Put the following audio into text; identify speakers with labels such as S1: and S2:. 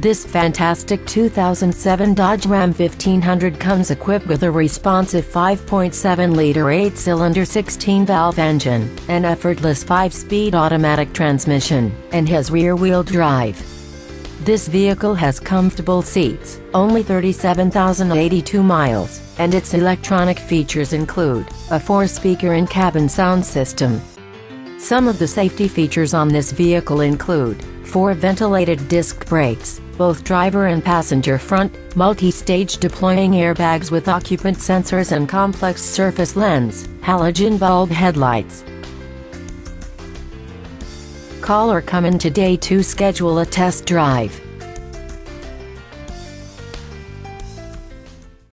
S1: This fantastic 2007 Dodge Ram 1500 comes equipped with a responsive 5.7-liter 8-cylinder 16-valve engine, an effortless 5-speed automatic transmission, and has rear-wheel drive. This vehicle has comfortable seats, only 37,082 miles, and its electronic features include a 4-speaker in-cabin sound system. Some of the safety features on this vehicle include 4 ventilated disc brakes, both driver and passenger front, multi-stage deploying airbags with occupant sensors and complex surface lens, halogen bulb headlights. Call or come in today to schedule a test drive.